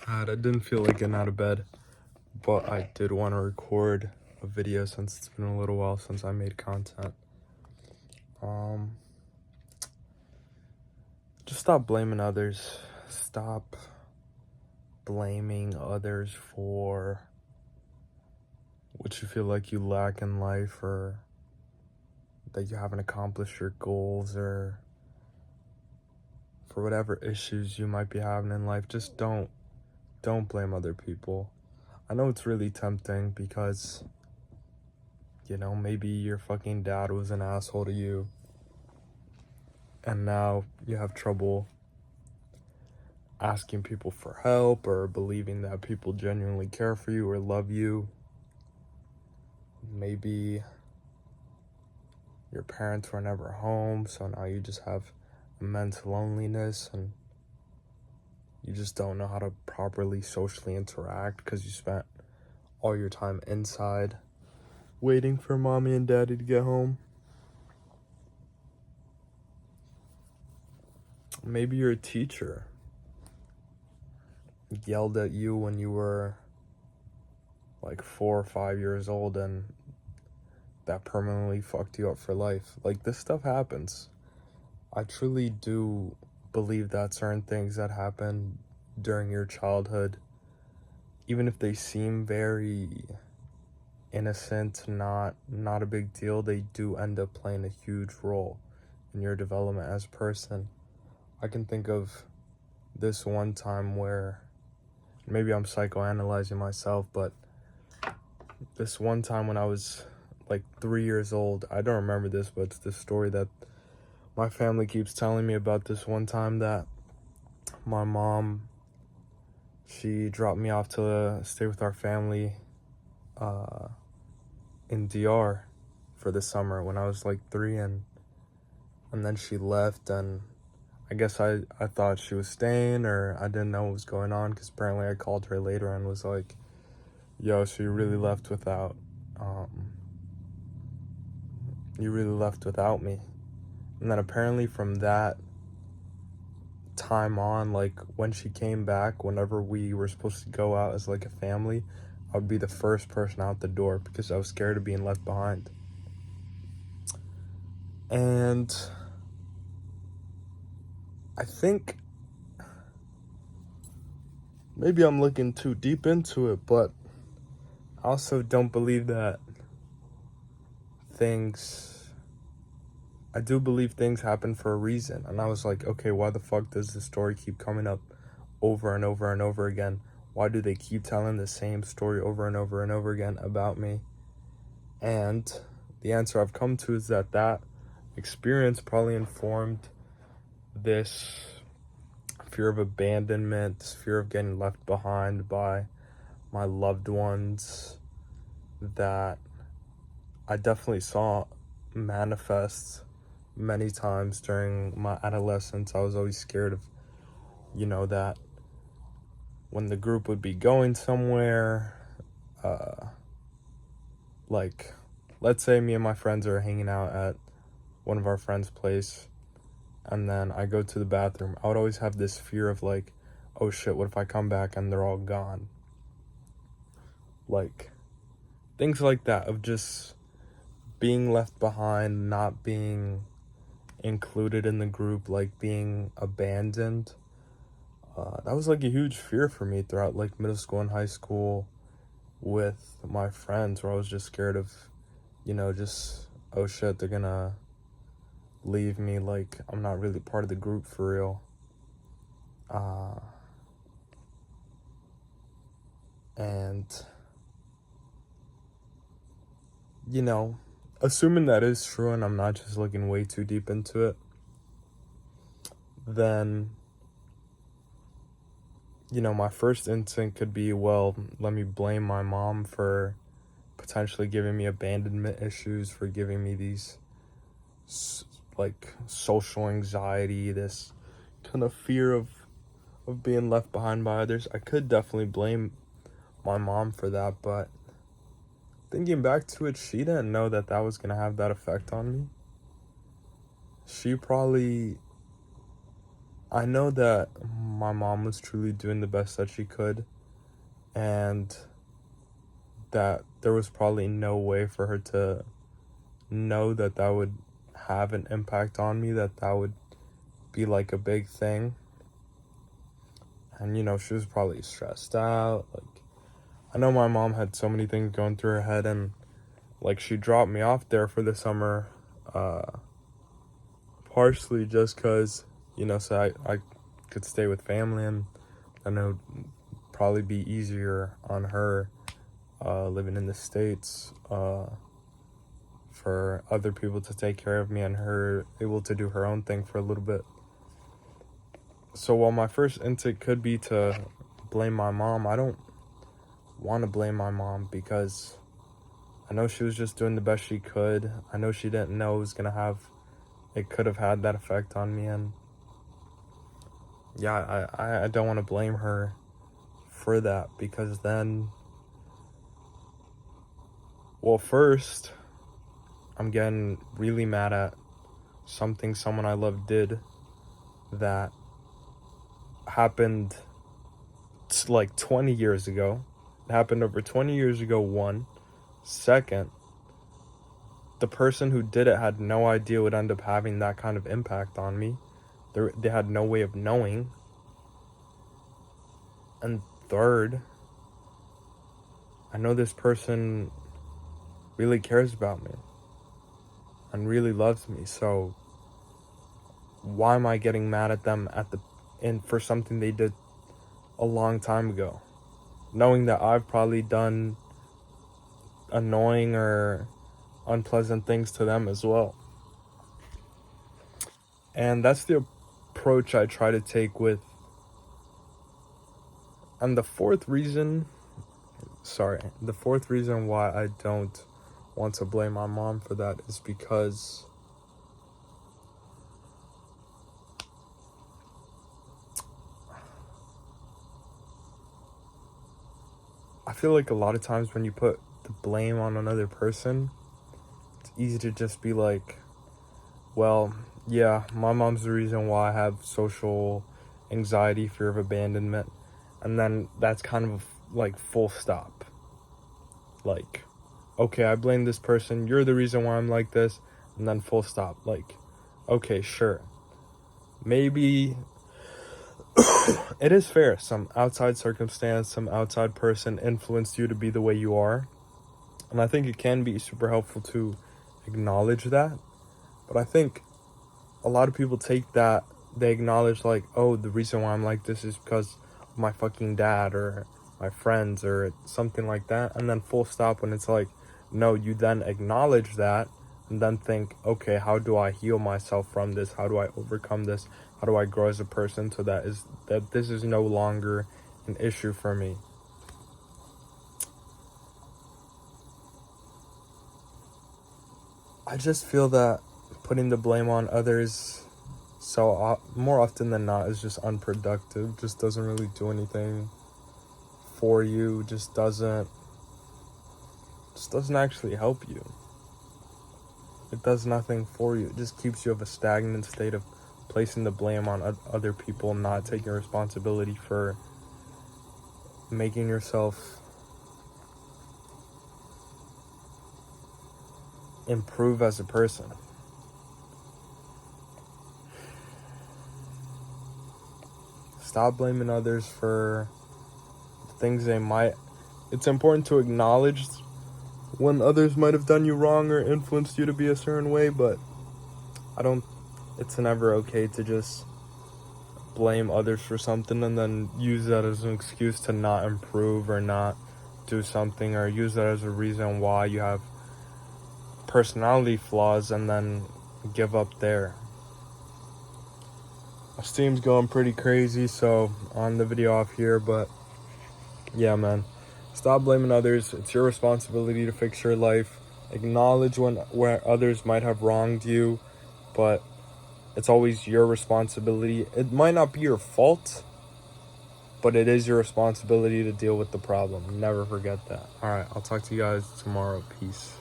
I didn't feel like getting out of bed, but I did want to record a video since it's been a little while since I made content. Um, just stop blaming others. Stop blaming others for what you feel like you lack in life, or that you haven't accomplished your goals, or for whatever issues you might be having in life. Just don't blame other people. I know it's really tempting because, maybe your fucking dad was an asshole to you, and now you have trouble asking people for help or believing that people genuinely care for you or love you. Maybe your parents were never home, so now you just have immense loneliness and you just don't know how to properly socially interact because you spent all your time inside waiting for mommy and daddy to get home. Maybe your teacher yelled at you when you were like 4 or 5 years old, and that permanently fucked you up for life. Like, this stuff happens. I truly do believe that certain things that happen during your childhood, even if they seem very innocent, not a big deal, they do end up playing a huge role in your development as a person. I can think of this one time where, maybe I'm psychoanalyzing myself, but this one time when I was like 3 years old, I don't remember this, but it's the story that my family keeps telling me about. This one time that my mom, she dropped me off to stay with our family in DR for the summer when I was like 3, and then she left, and I guess I thought she was staying, or I didn't know what was going on, because apparently I called her later and was like, yo, so you really left without me. And then apparently from that time on, like, when she came back, whenever we were supposed to go out as like a family, I would be the first person out the door because I was scared of being left behind. And I think maybe I'm looking too deep into it, but I also don't believe that I do believe things happen for a reason. And I was like, okay, why the fuck does this story keep coming up over and over and over again? Why do they keep telling the same story over and over and over again about me? And the answer I've come to is that experience probably informed this fear of abandonment, this fear of getting left behind by my loved ones, that I definitely saw manifest many times during my adolescence. I was always scared of, that when the group would be going somewhere, like, let's say me and my friends are hanging out at one of our friends' place, and then I go to the bathroom. I would always have this fear of like, oh shit, what if I come back and they're all gone? Like, things like that, of just being left behind, not being included in the group, like being abandoned. That was like a huge fear for me throughout like middle school and high school with my friends, where I was just scared of, just, oh shit, they're gonna leave me, like I'm not really part of the group for real. And assuming that is true and I'm not just looking way too deep into it, then my first instinct could be, well, let me blame my mom for potentially giving me abandonment issues, for giving me these like social anxiety, this kind of fear of being left behind by others. I could definitely blame my mom for that, but thinking back to it, she didn't know that was gonna have that effect on me. She probably I know that my mom was truly doing the best that she could, and that there was probably no way for her to know that that would have an impact on me, that that would be like a big thing. And she was probably stressed out. Like, I know my mom had so many things going through her head, and like she dropped me off there for the summer, partially just because so I could stay with family, and I know it'd probably be easier on her living in the States, for other people to take care of me and her able to do her own thing for a little bit. So while my first instinct could be to blame my mom, I don't want to blame my mom, because I know she was just doing the best she could. I know she didn't know it could have had that effect on me, and yeah, I don't want to blame her for that, because then, well, first, I'm getting really mad at something someone I love did that happened like 20 years ago. It happened over 20 years ago, one. Second, the person who did it had no idea it would end up having that kind of impact on me. They had no way of knowing. And third, I know this person really cares about me and really loves me, so why am I getting mad at them for something they did a long time ago, knowing that I've probably done annoying or unpleasant things to them as well? And that's the approach I try to take with. And the fourth reason why I don't want to blame my mom for that is because I feel like a lot of times when you put the blame on another person, it's easy to just be like, well, yeah, my mom's the reason why I have social anxiety, fear of abandonment, and then that's kind of like full stop. Like, okay, I blame this person, you're the reason why I'm like this, and then full stop. Like, okay, sure, maybe it is fair, some outside circumstance, some outside person influenced you to be the way you are, and I think it can be super helpful to acknowledge that. But I think a lot of people take that, they acknowledge like, oh, the reason why I'm like this is because of my fucking dad or my friends or something like that, and then full stop, when it's like, no, you then acknowledge that and then think, okay, how do I heal myself from this? How do I overcome this? How do I grow as a person so that this is no longer an issue for me? I just feel that putting the blame on others more often than not is just unproductive, just doesn't really do anything for you, just doesn't actually help you. It does nothing for you. It just keeps you of a stagnant state of placing the blame on other people, not taking responsibility for making yourself improve as a person. Stop blaming others for things they might. It's important to acknowledge when others might have done you wrong or influenced you to be a certain way, but it's never okay to just blame others for something and then use that as an excuse to not improve or not do something, or use that as a reason why you have personality flaws and then give up there. My Steam's going pretty crazy, so on the video off here, but yeah, man, stop blaming others. It's your responsibility to fix your life. Acknowledge where others might have wronged you, but it's always your responsibility. It might not be your fault, but it is your responsibility to deal with the problem. Never forget that. All right, I'll talk to you guys tomorrow. Peace.